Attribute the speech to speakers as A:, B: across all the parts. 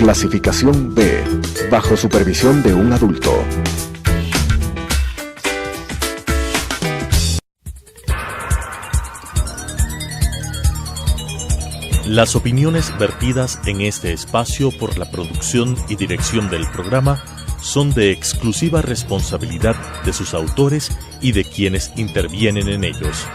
A: Clasificación B, bajo supervisión de un adulto.
B: Las opiniones vertidas en este espacio por la producción y dirección del programa son de exclusiva responsabilidad de sus autores y de quienes intervienen en ellos.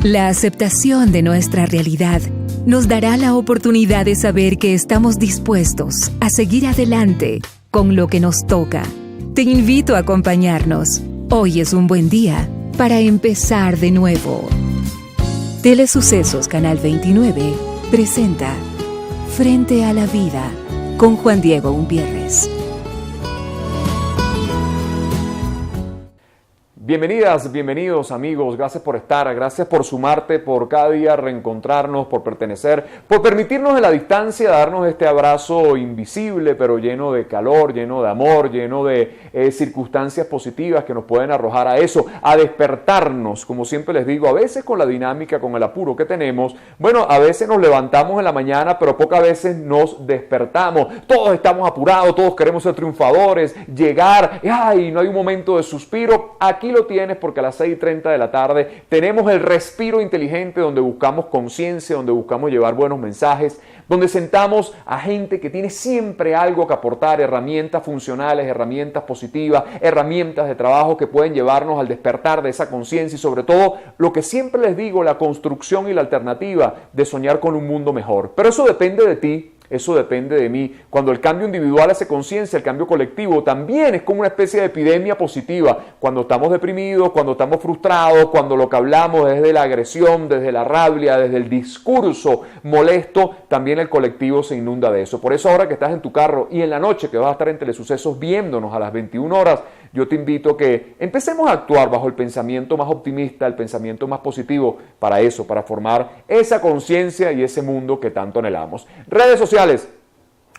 C: La aceptación de nuestra realidad nos dará la oportunidad de saber que estamos dispuestos a seguir adelante con lo que nos toca. Te invito a acompañarnos. Hoy es un buen día para empezar de nuevo. Telesucesos Canal 29 presenta Frente a la Vida con Juan Diego Umpierres.
D: Bienvenidas, bienvenidos amigos, gracias por estar, gracias por sumarte, por cada día reencontrarnos, por pertenecer, por permitirnos de la distancia darnos este abrazo invisible pero lleno de calor, lleno de amor, lleno de circunstancias positivas que nos pueden arrojar a eso, a despertarnos, como siempre les digo, a veces con la dinámica, con el apuro que tenemos, bueno, a veces nos levantamos en la mañana pero pocas veces nos despertamos, todos estamos apurados, todos queremos ser triunfadores, llegar, ay, no hay un momento de suspiro, aquí lo tienes porque a las 6:30 de la tarde tenemos el respiro inteligente donde buscamos conciencia, donde buscamos llevar buenos mensajes, donde sentamos a gente que tiene siempre algo que aportar, herramientas funcionales, herramientas positivas, herramientas de trabajo que pueden llevarnos al despertar de esa conciencia y sobre todo lo que siempre les digo, la construcción y la alternativa de soñar con un mundo mejor. Pero eso depende de ti. Eso depende de mí. Cuando el cambio individual hace conciencia, el cambio colectivo también es como una especie de epidemia positiva. Cuando estamos deprimidos, cuando estamos frustrados, cuando lo que hablamos es de la agresión, desde la rabia, desde el discurso molesto, también el colectivo se inunda de eso. Por eso ahora que estás en tu carro y en la noche que vas a estar en Telesucesos viéndonos a las 21 horas, yo te invito a que empecemos a actuar bajo el pensamiento más optimista, el pensamiento más positivo para eso, para formar esa conciencia y ese mundo que tanto anhelamos. Redes sociales.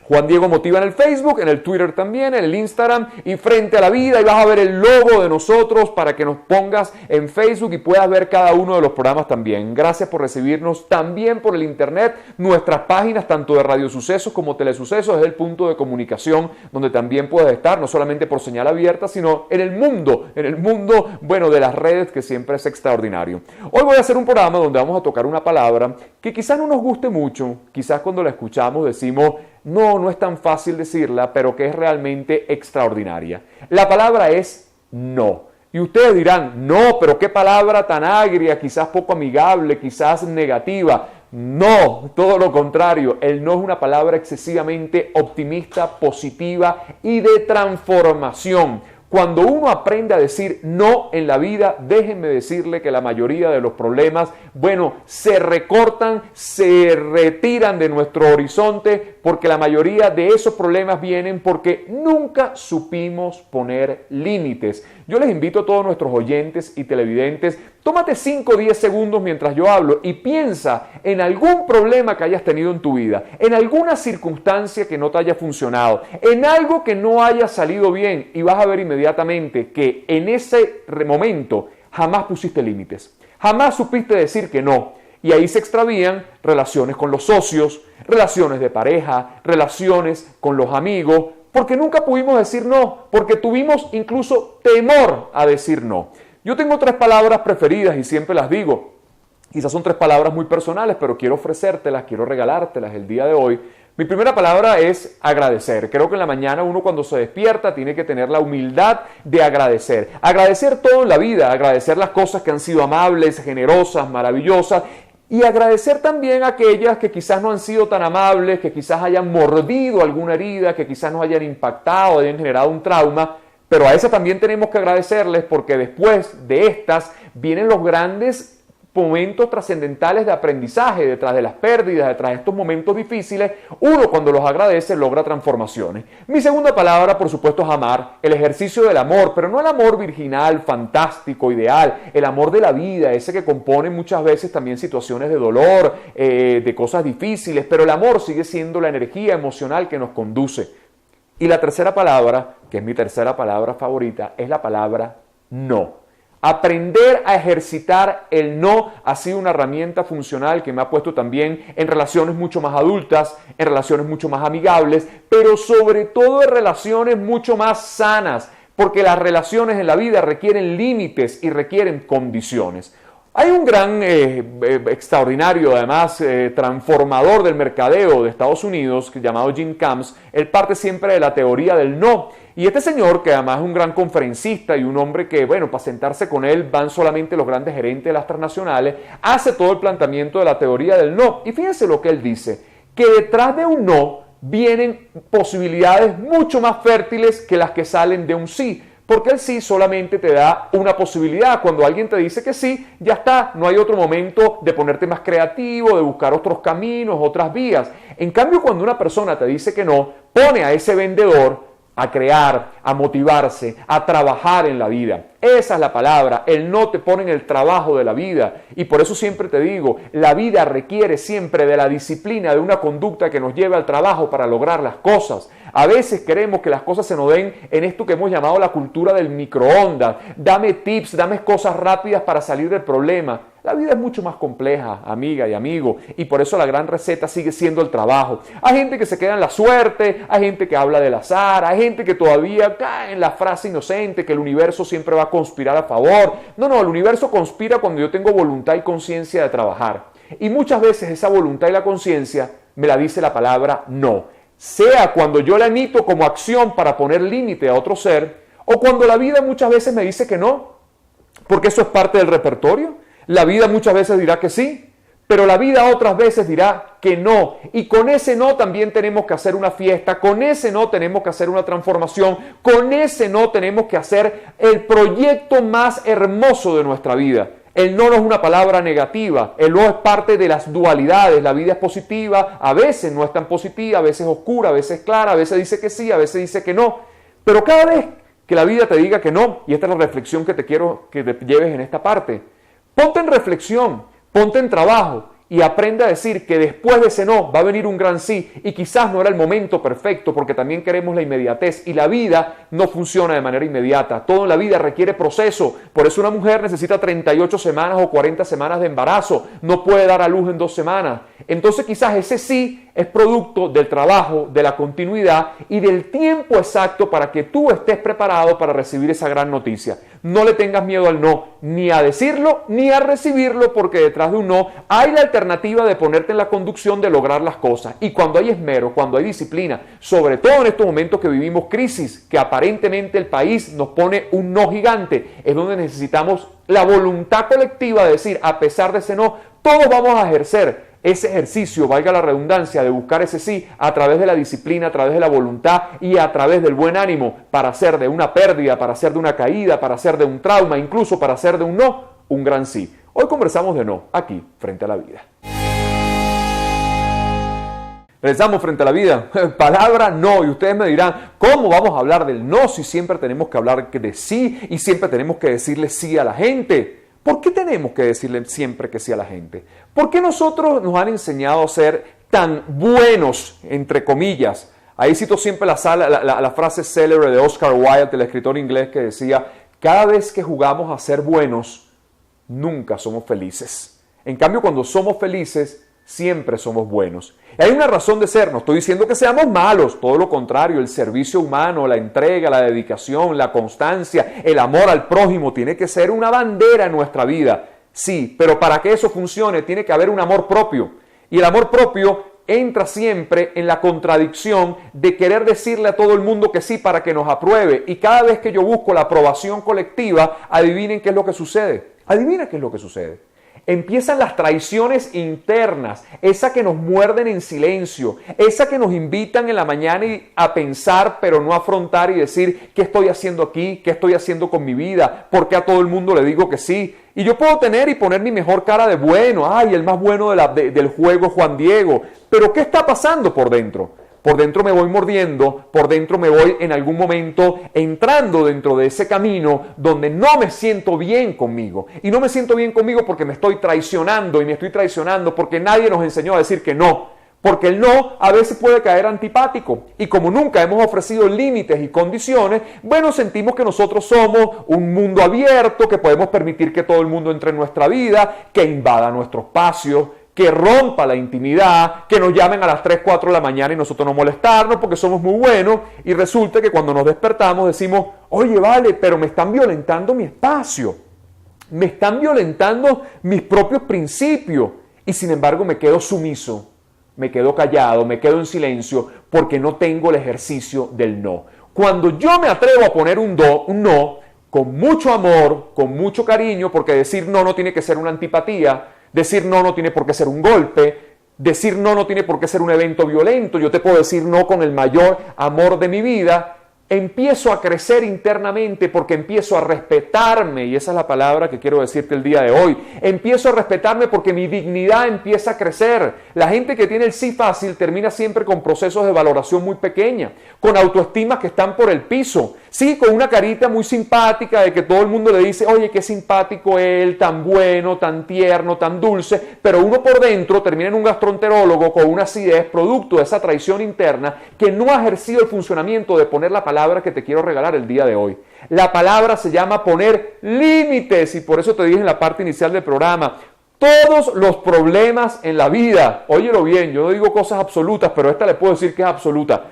D: Juan Diego Motiva en el Facebook, en el Twitter también, en el Instagram y Frente a la Vida. Y vas a ver el logo de nosotros para que nos pongas en Facebook y puedas ver cada uno de los programas también. Gracias por recibirnos también por el Internet. Nuestras páginas, tanto de Radio Sucesos como Telesucesos, es el punto de comunicación donde también puedes estar, no solamente por señal abierta, sino en el mundo, bueno, de las redes, que siempre es extraordinario. Hoy voy a hacer un programa donde vamos a tocar una palabra que quizás no nos guste mucho, quizás cuando la escuchamos decimos, no es tan fácil decirla, pero que es realmente extraordinaria. La palabra es no. Y ustedes dirán, no, pero qué palabra tan agria, quizás poco amigable, quizás negativa. No, todo lo contrario. El no es una palabra excesivamente optimista, positiva y de transformación. Cuando uno aprende a decir no en la vida, déjenme decirle que la mayoría de los problemas, bueno, se recortan, se retiran de nuestro horizonte, porque la mayoría de esos problemas vienen porque nunca supimos poner límites. Yo les invito a todos nuestros oyentes y televidentes, tómate 5 o 10 segundos mientras yo hablo y piensa en algún problema que hayas tenido en tu vida, en alguna circunstancia que no te haya funcionado, en algo que no haya salido bien y vas a ver inmediatamente que en ese momento jamás pusiste límites, jamás supiste decir que no. Y ahí se extravían relaciones con los socios, relaciones de pareja, relaciones con los amigos, porque nunca pudimos decir no, porque tuvimos incluso temor a decir no. Yo tengo 3 palabras preferidas y siempre las digo. Quizás son 3 palabras muy personales, pero quiero ofrecértelas, quiero regalártelas el día de hoy. Mi primera palabra es agradecer. Creo que en la mañana uno cuando se despierta tiene que tener la humildad de agradecer. Agradecer todo en la vida, agradecer las cosas que han sido amables, generosas, maravillosas. Y agradecer también a aquellas que quizás no han sido tan amables, que quizás hayan mordido alguna herida, que quizás nos hayan impactado, hayan generado un trauma. Pero a esas también tenemos que agradecerles porque después de estas vienen los grandes momentos trascendentales de aprendizaje. Detrás de las pérdidas, detrás de estos momentos difíciles, uno cuando los agradece logra transformaciones. Mi segunda palabra, por supuesto, es amar, el ejercicio del amor, pero no el amor virginal, fantástico, ideal, el amor de la vida, ese que compone muchas veces también situaciones de dolor, de cosas difíciles, pero el amor sigue siendo la energía emocional que nos conduce. Y la tercera palabra, que es mi tercera palabra favorita, es la palabra no. Aprender a ejercitar el no ha sido una herramienta funcional que me ha puesto también en relaciones mucho más adultas, en relaciones mucho más amigables, pero sobre todo en relaciones mucho más sanas, porque las relaciones en la vida requieren límites y requieren condiciones. Hay un gran, extraordinario, además, transformador del mercadeo de Estados Unidos, llamado Jim Camps. Él parte siempre de la teoría del no. Y este señor, que además es un gran conferencista y un hombre que, bueno, para sentarse con él van solamente los grandes gerentes de las transnacionales, hace todo el planteamiento de la teoría del no. Y fíjense lo que él dice, que detrás de un no vienen posibilidades mucho más fértiles que las que salen de un sí. Porque el sí solamente te da una posibilidad. Cuando alguien te dice que sí, ya está. No hay otro momento de ponerte más creativo, de buscar otros caminos, otras vías. En cambio, cuando una persona te dice que no, pone a ese vendedor a crear, a motivarse, a trabajar en la vida. Esa es la palabra. El no te pone en el trabajo de la vida. Y por eso siempre te digo, la vida requiere siempre de la disciplina, de una conducta que nos lleve al trabajo para lograr las cosas. A veces queremos que las cosas se nos den en esto que hemos llamado la cultura del microondas. Dame tips, dame cosas rápidas para salir del problema. La vida es mucho más compleja, amiga y amigo, y por eso la gran receta sigue siendo el trabajo. Hay gente que se queda en la suerte, hay gente que habla del azar, hay gente que todavía cae en la frase inocente que el universo siempre va a conspirar a favor. No, el universo conspira cuando yo tengo voluntad y conciencia de trabajar. Y muchas veces esa voluntad y la conciencia me la dice la palabra no. Sea cuando yo la emito como acción para poner límite a otro ser, o cuando la vida muchas veces me dice que no, porque eso es parte del repertorio. La vida muchas veces dirá que sí, pero la vida otras veces dirá que no. Y con ese no también tenemos que hacer una fiesta, con ese no tenemos que hacer una transformación, con ese no tenemos que hacer el proyecto más hermoso de nuestra vida. El no es una palabra negativa, el no es parte de las dualidades. La vida es positiva, a veces no es tan positiva, a veces oscura, a veces clara, a veces dice que sí, a veces dice que no. Pero cada vez que la vida te diga que no, y esta es la reflexión que te quiero que te lleves en esta parte, ponte en reflexión, ponte en trabajo y aprende a decir que después de ese no va a venir un gran sí, y quizás no era el momento perfecto porque también queremos la inmediatez y la vida no funciona de manera inmediata. Todo en la vida requiere proceso. Por eso una mujer necesita 38 semanas o 40 semanas de embarazo. No puede dar a luz en 2 semanas. Entonces quizás ese sí es producto del trabajo, de la continuidad y del tiempo exacto para que tú estés preparado para recibir esa gran noticia. No le tengas miedo al no, ni a decirlo, ni a recibirlo, porque detrás de un no hay la alternativa de ponerte en la conducción de lograr las cosas. Y cuando hay esmero, cuando hay disciplina, sobre todo en estos momentos que vivimos crisis, que aparentemente el país nos pone un no gigante, es donde necesitamos la voluntad colectiva de decir, a pesar de ese no, todos vamos a ejercer ese ejercicio, valga la redundancia, de buscar ese sí a través de la disciplina, a través de la voluntad y a través del buen ánimo para hacer de una pérdida, para hacer de una caída, para hacer de un trauma, incluso para hacer de un no, un gran sí. Hoy conversamos de no, aquí, frente a la vida. Regresamos frente a la vida. Palabra no. Y ustedes me dirán, ¿cómo vamos a hablar del no si siempre tenemos que hablar de sí y siempre tenemos que decirle sí a la gente? ¿Por qué tenemos que decirle siempre que sí a la gente? ¿Por qué nosotros nos han enseñado a ser tan buenos, entre comillas? Ahí cito siempre la frase célebre de Oscar Wilde, el escritor inglés, que decía, cada vez que jugamos a ser buenos, nunca somos felices. En cambio, cuando somos felices, siempre somos buenos. Y hay una razón de ser, no estoy diciendo que seamos malos, todo lo contrario, el servicio humano, la entrega, la dedicación, la constancia, el amor al prójimo tiene que ser una bandera en nuestra vida. Sí, pero para que eso funcione tiene que haber un amor propio. Y el amor propio entra siempre en la contradicción de querer decirle a todo el mundo que sí para que nos apruebe. Y cada vez que yo busco la aprobación colectiva, adivinen qué es lo que sucede. Adivina qué es lo que sucede. Empiezan las traiciones internas, esa que nos muerden en silencio, esa que nos invitan en la mañana a pensar pero no afrontar y decir ¿qué estoy haciendo aquí? ¿Qué estoy haciendo con mi vida? ¿Por qué a todo el mundo le digo que sí? Y yo puedo tener y poner mi mejor cara de bueno, ¡ay, el más bueno del juego Juan Diego! Pero ¿qué está pasando por dentro? Por dentro me voy mordiendo, por dentro me voy en algún momento entrando dentro de ese camino donde no me siento bien conmigo. Y no me siento bien conmigo porque me estoy traicionando y me estoy traicionando porque nadie nos enseñó a decir que no. Porque el no a veces puede caer antipático y como nunca hemos ofrecido límites y condiciones, bueno, sentimos que nosotros somos un mundo abierto, que podemos permitir que todo el mundo entre en nuestra vida, que invada nuestro espacio, que rompa la intimidad, que nos llamen a las 3, 4 de la mañana y nosotros no molestarnos porque somos muy buenos y resulta que cuando nos despertamos decimos, oye, vale, pero me están violentando mi espacio, me están violentando mis propios principios y sin embargo me quedo sumiso. Me quedo callado, me quedo en silencio porque no tengo el ejercicio del no. Cuando yo me atrevo a poner un no, con mucho amor, con mucho cariño, porque decir no no tiene que ser una antipatía, decir no no tiene por qué ser un golpe, decir no no tiene por qué ser un evento violento, yo te puedo decir no con el mayor amor de mi vida, empiezo a crecer internamente porque empiezo a respetarme, y esa es la palabra que quiero decirte el día de hoy. Empiezo a respetarme porque mi dignidad empieza a crecer. La gente que tiene el sí fácil termina siempre con procesos de valoración muy pequeña, con autoestimas que están por el piso. Sí, con una carita muy simpática de que todo el mundo le dice, oye, qué simpático él, tan bueno, tan tierno, tan dulce, pero uno por dentro termina en un gastroenterólogo con una acidez producto de esa traición interna que no ha ejercido el funcionamiento de poner la palabra que te quiero regalar el día de hoy. La palabra se llama poner límites y por eso te dije en la parte inicial del programa, todos los problemas en la vida, óyelo bien, yo no digo cosas absolutas, pero esta le puedo decir que es absoluta.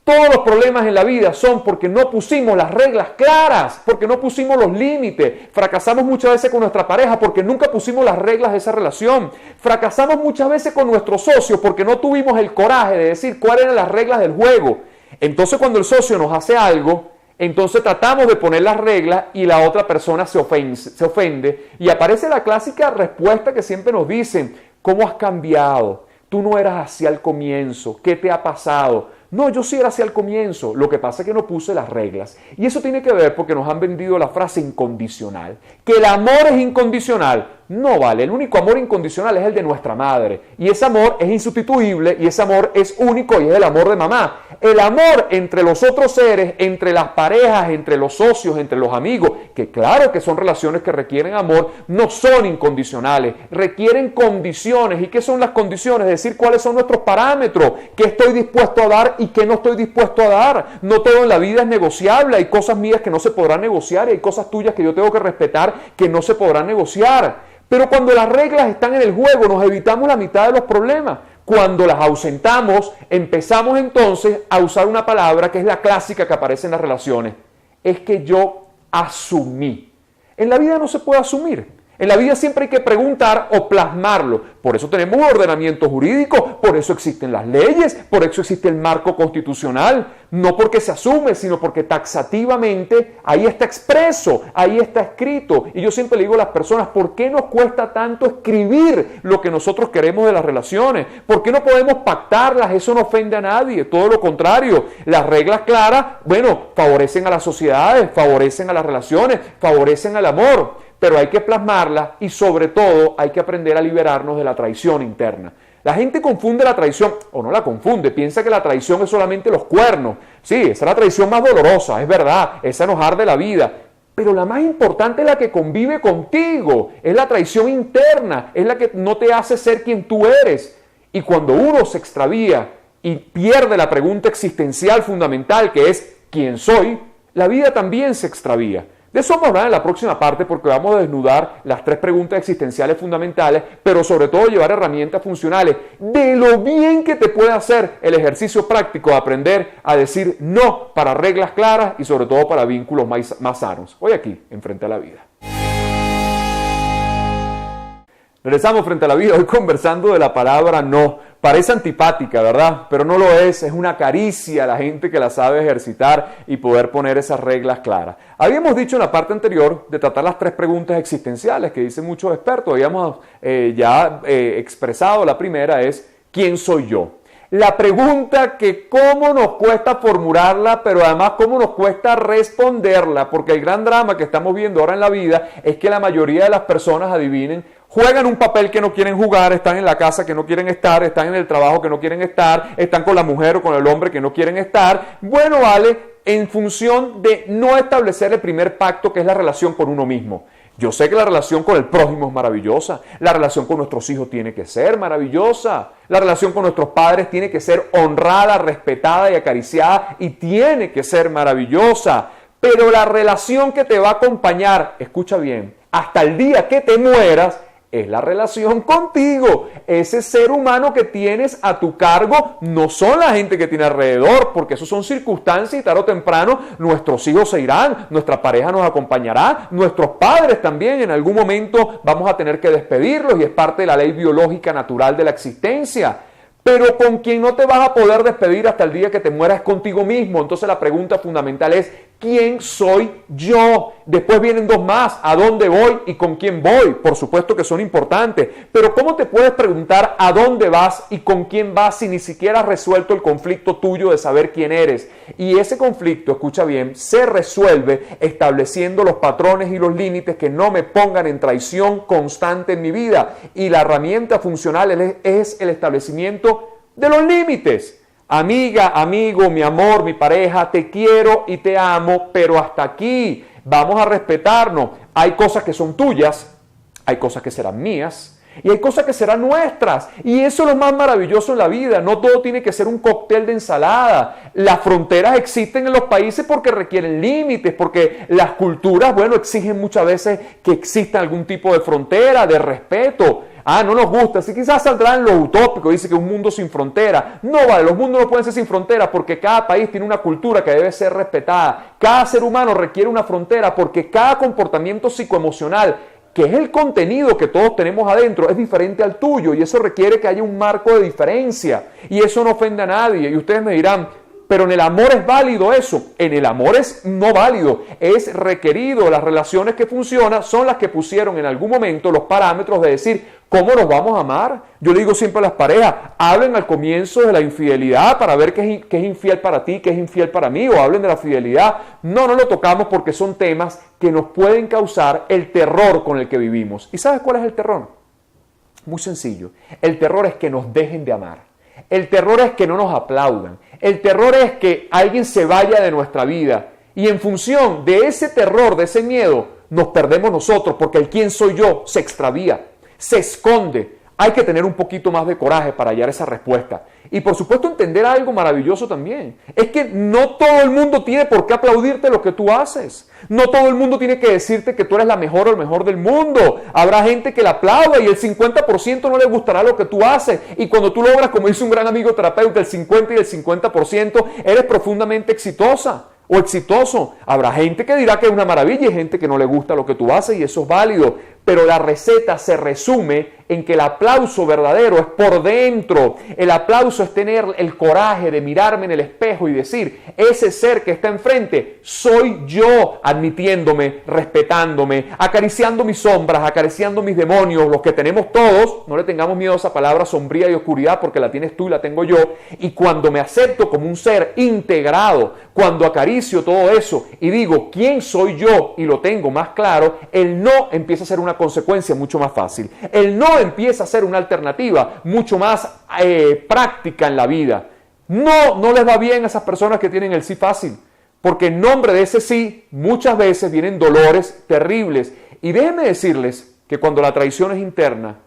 D: Todos los problemas en la vida son porque no pusimos las reglas claras, porque no pusimos los límites. Fracasamos muchas veces con nuestra pareja porque nunca pusimos las reglas de esa relación. Fracasamos muchas veces con nuestros socios porque no tuvimos el coraje de decir cuáles eran las reglas del juego. Entonces cuando el socio nos hace algo, entonces tratamos de poner las reglas y la otra persona se ofende y aparece la clásica respuesta que siempre nos dicen, ¿cómo has cambiado? Tú no eras así al comienzo, ¿qué te ha pasado? No, yo sí era así al comienzo, lo que pasa es que no puse las reglas. Y eso tiene que ver porque nos han vendido la frase incondicional, que el amor es incondicional. No vale, el único amor incondicional es el de nuestra madre. Y ese amor es insustituible y ese amor es único y es el amor de mamá. El amor entre los otros seres, entre las parejas, entre los socios, entre los amigos, que claro que son relaciones que requieren amor, no son incondicionales, requieren condiciones. ¿Y qué son las condiciones? Es decir, cuáles son nuestros parámetros, qué estoy dispuesto a dar y qué no estoy dispuesto a dar. No todo en la vida es negociable, hay cosas mías que no se podrán negociar y hay cosas tuyas que yo tengo que respetar que no se podrán negociar. Pero cuando las reglas están en el juego, nos evitamos la mitad de los problemas. Cuando las ausentamos, empezamos entonces a usar una palabra que es la clásica que aparece en las relaciones. Es que yo asumí. En la vida no se puede asumir. En la vida siempre hay que preguntar o plasmarlo. Por eso tenemos un ordenamiento jurídico, por eso existen las leyes, por eso existe el marco constitucional. No porque se asume, sino porque taxativamente ahí está expreso, ahí está escrito. Y yo siempre le digo a las personas, ¿por qué nos cuesta tanto escribir lo que nosotros queremos de las relaciones? ¿Por qué no podemos pactarlas? Eso no ofende a nadie, todo lo contrario. Las reglas claras, bueno, favorecen a las sociedades, favorecen a las relaciones, favorecen al amor. Pero hay que plasmarla y sobre todo hay que aprender a liberarnos de la traición interna. La gente confunde la traición, o no la confunde, piensa que la traición es solamente los cuernos. Sí, esa es la traición más dolorosa, es verdad, esa nos arde la vida. Pero la más importante es la que convive contigo, es la traición interna, es la que no te hace ser quien tú eres. Y cuando uno se extravía y pierde la pregunta existencial fundamental que es ¿quién soy?, la vida también se extravía. De eso vamos a hablar en la próxima parte porque vamos a desnudar las 3 preguntas existenciales fundamentales, pero sobre todo llevar herramientas funcionales de lo bien que te puede hacer el ejercicio práctico de aprender a decir no para reglas claras y sobre todo para vínculos más sanos. Hoy aquí, en Frente a la Vida. Regresamos Frente a la Vida, hoy conversando de la palabra no. Parece antipática, ¿verdad? Pero no lo es una caricia a la gente que la sabe ejercitar y poder poner esas reglas claras. Habíamos dicho en la parte anterior de tratar las 3 preguntas existenciales que dicen muchos expertos. Habíamos expresado la primera es, ¿quién soy yo? La pregunta que cómo nos cuesta formularla, pero además cómo nos cuesta responderla, porque el gran drama que estamos viendo ahora en la vida es que la mayoría de las personas, adivinen, juegan un papel que no quieren jugar, están en la casa que no quieren estar, están en el trabajo que no quieren estar, están con la mujer o con el hombre que no quieren estar. Bueno, vale, en función de no establecer el primer pacto que es la relación con uno mismo. Yo sé que la relación con el prójimo es maravillosa, la relación con nuestros hijos tiene que ser maravillosa, la relación con nuestros padres tiene que ser honrada, respetada y acariciada y tiene que ser maravillosa. Pero la relación que te va a acompañar, escucha bien, hasta el día que te mueras, es la relación contigo. Ese ser humano que tienes a tu cargo no son la gente que tiene alrededor, porque eso son circunstancias y tarde o temprano nuestros hijos se irán, nuestra pareja nos acompañará, nuestros padres también en algún momento vamos a tener que despedirlos y es parte de la ley biológica natural de la existencia. Pero con quien no te vas a poder despedir hasta el día que te mueras es contigo mismo. Entonces la pregunta fundamental es, ¿quién soy yo? Después vienen dos más, ¿a dónde voy y con quién voy? Por supuesto que son importantes, pero ¿cómo te puedes preguntar a dónde vas y con quién vas si ni siquiera has resuelto el conflicto tuyo de saber quién eres? Y ese conflicto, escucha bien, se resuelve estableciendo los patrones y los límites que no me pongan en traición constante en mi vida. Y la herramienta funcional es el establecimiento de los límites. Amiga, amigo, mi amor, mi pareja, te quiero y te amo, pero hasta aquí. Vamos a respetarnos. Hay cosas que son tuyas, hay cosas que serán mías y hay cosas que serán nuestras. Y eso es lo más maravilloso en la vida. No todo tiene que ser un cóctel de ensalada. Las fronteras existen en los países porque requieren límites, porque las culturas, bueno, exigen muchas veces que exista algún tipo de frontera, de respeto. No nos gusta, así quizás saldrán los utópicos, dice que un mundo sin frontera. No vale, los mundos no pueden ser sin frontera porque cada país tiene una cultura que debe ser respetada. Cada ser humano requiere una frontera porque cada comportamiento psicoemocional, que es el contenido que todos tenemos adentro, es diferente al tuyo y eso requiere que haya un marco de diferencia y eso no ofende a nadie. Y ustedes me dirán, pero en el amor es válido eso. En el amor es no válido, es requerido. Las relaciones que funcionan son las que pusieron en algún momento los parámetros de decir cómo nos vamos a amar. Yo le digo siempre a las parejas, hablen al comienzo de la infidelidad para ver qué es infiel para ti, qué es infiel para mí, o hablen de la fidelidad. No lo tocamos porque son temas que nos pueden causar el terror con el que vivimos. ¿Y sabes cuál es el terror? Muy sencillo. El terror es que nos dejen de amar. El terror es que no nos aplaudan. El terror es que alguien se vaya de nuestra vida. Y en función de ese terror, de ese miedo, nos perdemos nosotros porque el quién soy yo se extravía, se esconde. Hay que tener un poquito más de coraje para hallar esa respuesta. Y por supuesto entender algo maravilloso también. Es que no todo el mundo tiene por qué aplaudirte lo que tú haces. No todo el mundo tiene que decirte que tú eres la mejor o el mejor del mundo. Habrá gente que la aplauda y el 50% no le gustará lo que tú haces. Y cuando tú logras, como dice un gran amigo terapeuta, el 50 y el 50%, eres profundamente exitosa o exitoso. Habrá gente que dirá que es una maravilla y gente que no le gusta lo que tú haces y eso es válido. Pero la receta se resume en que el aplauso verdadero es por dentro. El aplauso es tener el coraje de mirarme en el espejo y decir, ese ser que está enfrente soy yo, admitiéndome, respetándome, acariciando mis sombras, acariciando mis demonios, los que tenemos todos. No le tengamos miedo a esa palabra sombría y oscuridad porque la tienes tú y la tengo yo. Y cuando me acepto como un ser integrado, cuando acaricio todo eso y digo, ¿quién soy yo? Y lo tengo más claro, el no empieza a ser una consecuencia mucho más fácil. El no empieza a ser una alternativa mucho más práctica en la vida. No les va bien a esas personas que tienen el sí fácil, porque en nombre de ese sí muchas veces vienen dolores terribles. Y déjenme decirles que cuando la traición es interna,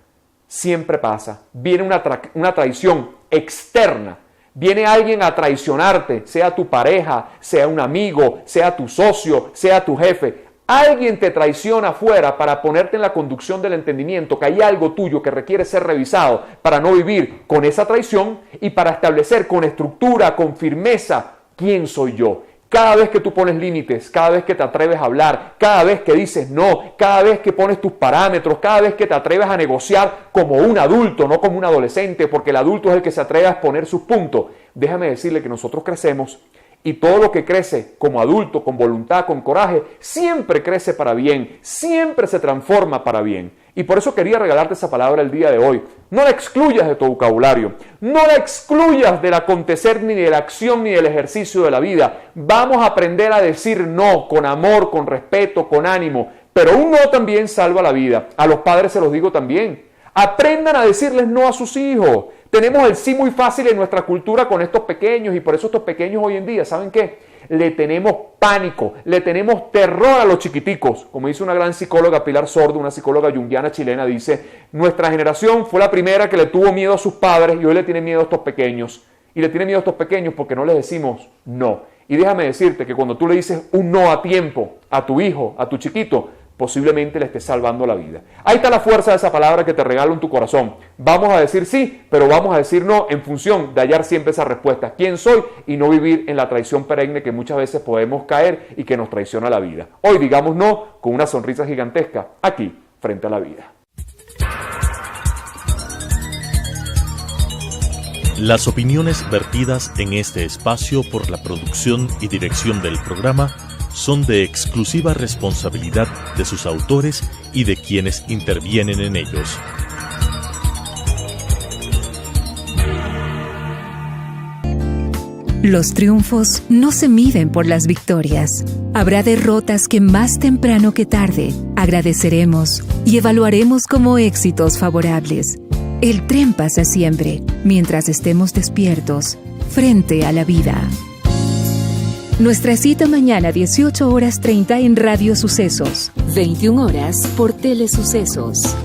D: siempre pasa. Viene una traición externa. Viene alguien a traicionarte, sea tu pareja, sea un amigo, sea tu socio, sea tu jefe. Alguien te traiciona afuera para ponerte en la conducción del entendimiento que hay algo tuyo que requiere ser revisado para no vivir con esa traición y para establecer con estructura, con firmeza, quién soy yo. Cada vez que tú pones límites, cada vez que te atreves a hablar, cada vez que dices no, cada vez que pones tus parámetros, cada vez que te atreves a negociar como un adulto, no como un adolescente, porque el adulto es el que se atreve a exponer sus puntos. Déjame decirle que nosotros crecemos y todo lo que crece como adulto, con voluntad, con coraje, siempre crece para bien, siempre se transforma para bien. Y por eso quería regalarte esa palabra el día de hoy. No la excluyas de tu vocabulario, no la excluyas del acontecer, ni de la acción, ni del ejercicio de la vida. Vamos a aprender a decir no, con amor, con respeto, con ánimo. Pero un no también salva la vida. A los padres se los digo también. Aprendan a decirles no a sus hijos. Tenemos el sí muy fácil en nuestra cultura con estos pequeños y por eso estos pequeños hoy en día, ¿saben qué? Le tenemos pánico, le tenemos terror a los chiquiticos. Como dice una gran psicóloga, Pilar Sordo, una psicóloga junguiana chilena, dice: nuestra generación fue la primera que le tuvo miedo a sus padres y hoy le tiene miedo a estos pequeños. Y le tiene miedo a estos pequeños porque no les decimos no. Y déjame decirte que cuando tú le dices un no a tiempo a tu hijo, a tu chiquito, posiblemente le estés salvando la vida. Ahí está la fuerza de esa palabra que te regalo en tu corazón. Vamos a decir sí, pero vamos a decir no en función de hallar siempre esa respuesta. ¿Quién soy? Y no vivir en la traición perenne que muchas veces podemos caer y que nos traiciona la vida. Hoy digamos no con una sonrisa gigantesca aquí, frente a la vida.
B: Las opiniones vertidas en este espacio por la producción y dirección del programa son de exclusiva responsabilidad de sus autores y de quienes intervienen en ellos.
C: Los triunfos no se miden por las victorias. Habrá derrotas que más temprano que tarde agradeceremos y evaluaremos como éxitos favorables. El tren pasa siempre, mientras estemos despiertos, frente a la vida. Nuestra cita mañana 18:30 en Radio Sucesos. 21 horas por Telesucesos.